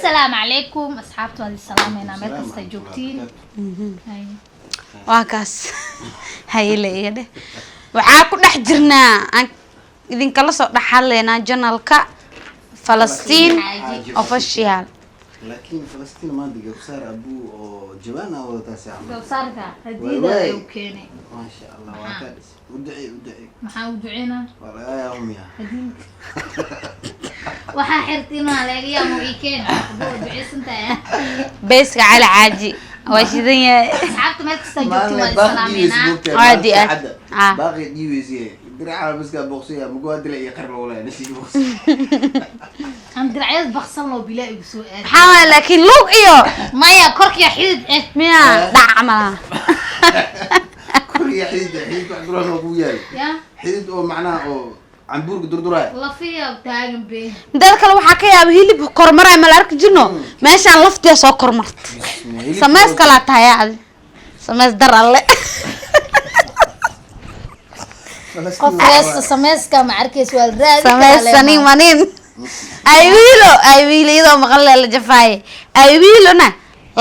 السلام عليكم أصحابتي هذه السلام هنا مركز تجوبتين واكاس هاي ليده waxaa ku dhex jirnaa aan idin kala soo dhaxaleena janalka Falastiin official لكن فلسطين ما دقوا صار أبو جوانا ولا تاسع صارها هدية وكيني ما شاء الله وكادس ودعي محاول دعينا والله يا أمي waxaa xirtina laga yaamo weekend dacay santa beeska cali caaji waa shidan yahay asxaabta meel kasta joogto waa salaamina عادي باقي ديوزي درع بس كان بوقسيه مقود لي يقرب ولا نسي بوقس aan diracad baqsan loo bilaa igu soo aad ها laakiin lug iyo maya korkiya xidid miya dhacma كل حديد كحدران ابو ياي ya حديد او معناه او عنبورك دردراي la fiya taagan bee dad kale waxa ka yaab hilib kormaray ma la arki jirno meeshaan laftiisa soo kormartay samees kala tahay samees dar alle qof heesta sameeska ma arkays waa raadi samees sani manin ay wiilo iyadoo maqal la jafay ay wiilona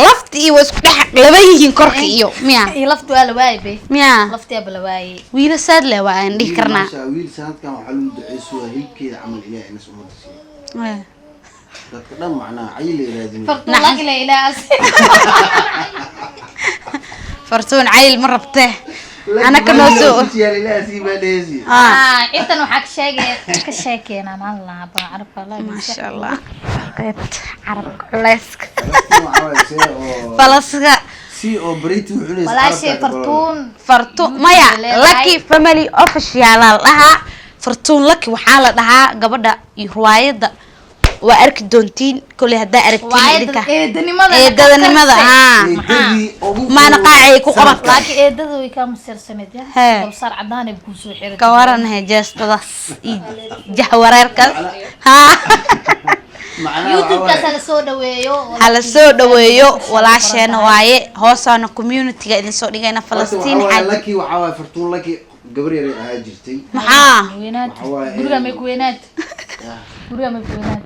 lafti iyo isku dhex laba yihiin korka iyo miya iyo laftu waa la waayay bee miya lafti la waayay wiilo saad le waa aan dhig karnaa wiil sanad kan waxa lagu duceeyo hilibkeeda amal ilaahay inuu soo mudasiyo dadka dhan macnaa cayil iraadin fartuun la ilaas fartuun cayil ma rabtee أنا كنوزو. إنت نوحك شيء كشيكين أنا الله بعرف الله. ما شاء الله. قيت عرب لاسك. فلاسك. سي أو بريتو عليس. ولا شيء فرتون. مايا لكي فاميلي أوفيشال لها فرتون لك وحالة لها قبل رواية وأرك دونتين كل هذا أركين لك. إيه ماذا ها. ما نقاعي كقرط. لكن إيه ده ويكام مسير سنة ده. صار عداني بكوسو حيرك. كوارن هي جاست ضس جهوريرك. ها. يوتيوب كسر سودا ويو. على سودا ويو ولا شيء نواعي هوسان كوميونتي قاعدين سودي جاينا فلسطين. لكي وحوا فرتون لكي قبري هاجرتي. ها. وينات. برا مكوينات. برا مكوينات.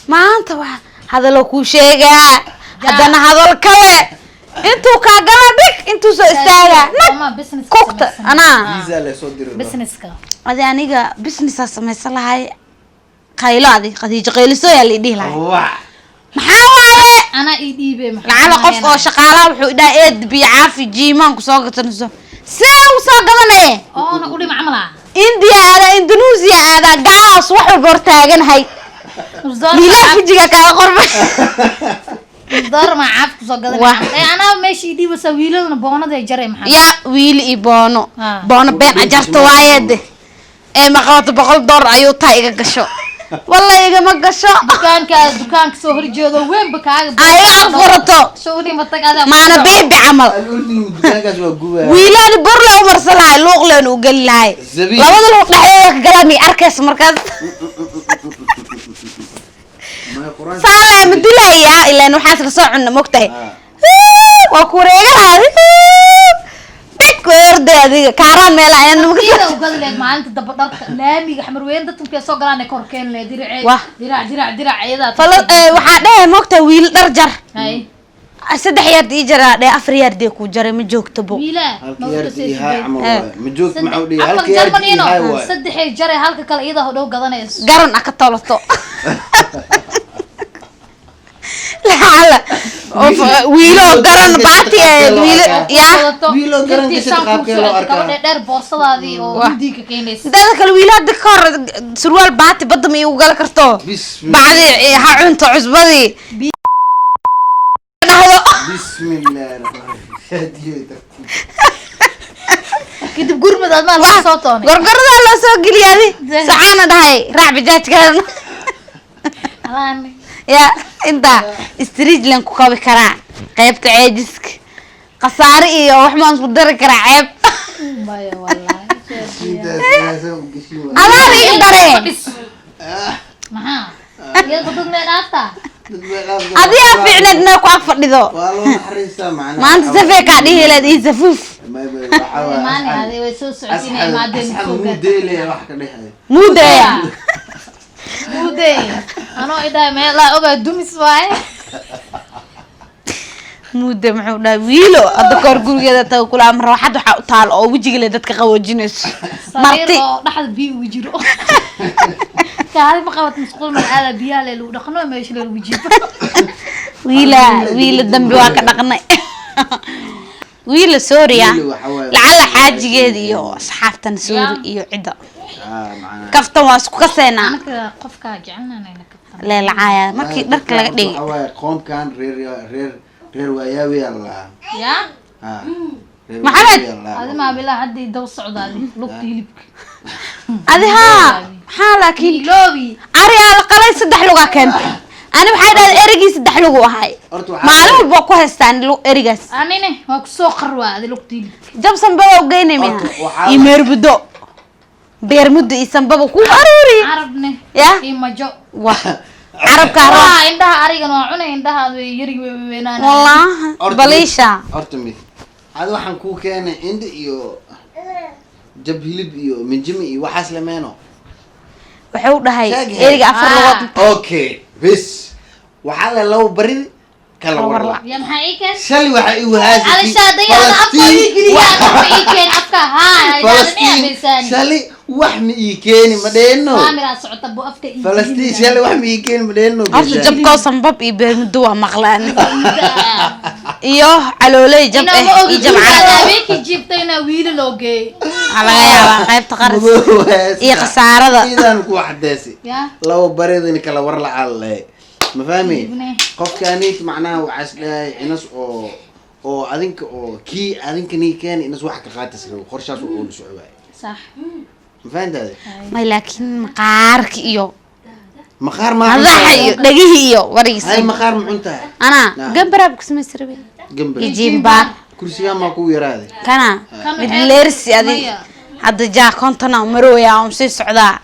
maanta wax hadallo ku sheegaa hadana hadal kale intuu ka gala dhig intuu soo istaaga kokta ana businesska adi aniga business samaysan lahay qaylaadi qadiijo qayliso yaa la dhihi lahay maxaa waaye ana ii dhiibay lacala qof oo shaqaalaha wuxuu idhaa eed bi caafi jiimaan ku soo gatanayso see u soo gadanay oo na u dhim camala India ada Indonesia ada gaas wax walba hortaagan hay Mila fijiga ka qorba dar ma caaf ku soo gadanay ana meeshii dhiibasa wiiladna boonada jaray maxaa ya wiil i boono been ajarto waayade ee ma qabato $100 ayuu taa iga gasho wallahi iga ma gasho dukaanka soo horjeedo weyn ba kaaga ay qorto shoodi ma tagada maana beebi amal dukaankaas waa guba wiilaan bor la umar salaay luuq leen u gal lahay labada luuq dhaxeeyo ka galaan mi arkays markaas saala madulaya ilaa waxaas ka soo cunno mogtahay waa ku wareegalahay كورد هذه كاران ملا يعني كذا وقال لك ما أنت دبرت لامي حمر وين ده تمكن سوق لنا كوركين له درع عيدا فلا وحده مقطع ويل درجر هاي أسد حيات يجرا ده أفريار ده كوجرا مجوك تبو ويلا مجوك معودي هالك جرمانينو سد حي جري هالك كلا إذا هو قضنا يس قرن أكتلطو لا ويلو قرن باتي ويلو قرن كسر قابله أركان دير بوصلة هذه وديك كينيس ده الويلات دكار سروال باتي بدم يوقال كرتو بعد هعنت عزبدي بسم الله الرحمن كده بقرب ده ما لا صوتوني قرقر ده لا سوق لي هذه سعانة ده راح بجات كان يا انت استريج لان كوكابي كرا قيبت عاجزك قصاري وحمان صدر كرا عيب بايا والله انا لي دري ما يا بدون مينافتا ادي فعلنا كو فديدو والله نحريسا معنا ما انت سفيك ادي هلادي زفوف ما هذه ويسو سعودين ما دين مو ديلي واخ كدخاي مو ديا muudey anoo idhaa meelaa ogaa dumis waaye muddo muxuu dhahay wiilo hadda koor gurigeeda tago kula marwaxad waxa u taal oo wajiga le dadka qawoojinayso marti oo dhaxda biyo ugu jiro kaadi ma qabat masquul ma aada biyaha le lagu dhaqno meesha le lagu jiifo wiila dambi waa ka dhaqnay wiila Sooria lacala xaajigeeda iyo asxaabtan Soori iyo cida kaftan waa isku kaseena anaka qofka jecelnaanayna kaftan leelcaaya markii dharka laga dhigay waxa qoomkan reer waayawi Allah ya Maxamed adi ma bilaa hadii daw socdaadi lugta hilibka adi ha laakiin loobi ari ala qalay saddex luga keentay ani waxay dhahay erigii saddex lugu ahay maalin walba ku haystaan erigaas anine waa ku soo qarwaadi lugta hilibka jabsan baba u geynay ma imerbudo beermudo isanbaba ku aruuri arabne ya imajo wax arabka waa indhaha arigan waa cunay indhaha yari weynaan wallahi balisha hortami hada waxaan ku keenay ind iyo jab hilib iyo minjimi iyo waxaas lameeno wuxuu dhahay eriga afar lugood okay bis waxa la loo barid kala warla ya maxay ii keen shali waxa ii wahaasi علشان afka ii geliya ii keen afka shali wax ma ii keeni ma dheeno kaamira socota bu afka ii Falastiin shali wax ma ii keeni ma dheeno horta jabko sanbab iyo beermudo waa maqlaan iyo caloolay jab iyo jab carabeeki jibtayna wiil loo geey laga yaabaa qaybta qaras iyo qasaarada idan ku xadeesi loo baridin kala warla alle ma fahmi qofkaani macnaha waxaas dhahay inas oo adinka oo kii adinka ni keen inas wax ka qaatas qorshaas oo u socday صح ma fahantaade ma laakiin maqaarki iyo maqaar ma madaxiyo dhagihiyo wariisi ay maqaar ma cuntaa ana gambarab kusma sirbi gambar jimba kursiga ma ku yaraade kana mid leersi adi hadda jaa kontana marooya oo si socdaa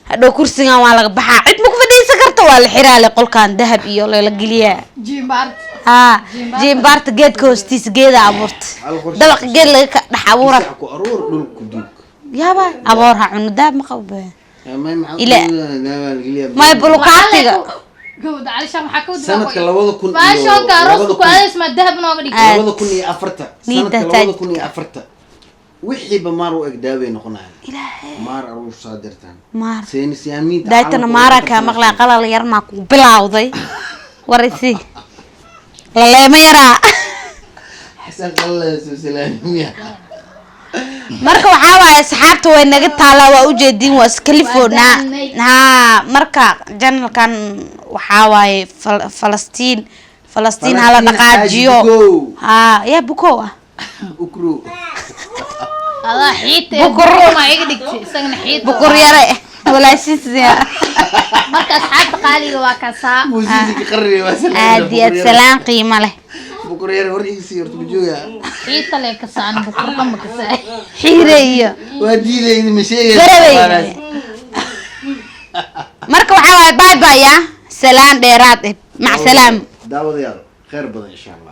hadoo kursiga waa laga baxaa cid ma ku fadhiisan karto waa la xiraale qolkan dahab iyo la galiyaa jimbart jimbart geedka hoostiisa geeda abuurta dabaq geed laga dhax abuura ku aruur dhulku duug yaaba abuur ha cunu daab ma qabo ila ma buluqaatiga gowda علشان waxa ku sanadka 2000 ma soo gaaro ku adeys ma dahab nooga dhigay 2004 sanadka 2004 wixii bamaar u egdaabay noqonay ilaahay maar aruur saadirtan maar seenisiyaamiinta daaytana maara ka maqlaa qalal yar ma ku bilawday warisi leema yara xasan qalay salaamiya marka waxa waay asxaabta way naga taala waa u jeedin waa iskalifoona marka janalkan waxa waay Falastiin hala dhaqaajiyo ya buko ukru ada xiite bukuru ma iga dhigtay isagna xiite bukur yare walaashiisa marka asxaabta qaaliga waa ka saa musiiska qarri waa aadiyad salaan qiimo leh bukur yare warkiisii horta jooga xiite le ka saan bukur qamba ka saa xiireeyo waa diiday ma sheegay marka waxa waay bye bye ya salaan dheeraad mac salaam daawadayaal khayr badan insha Allah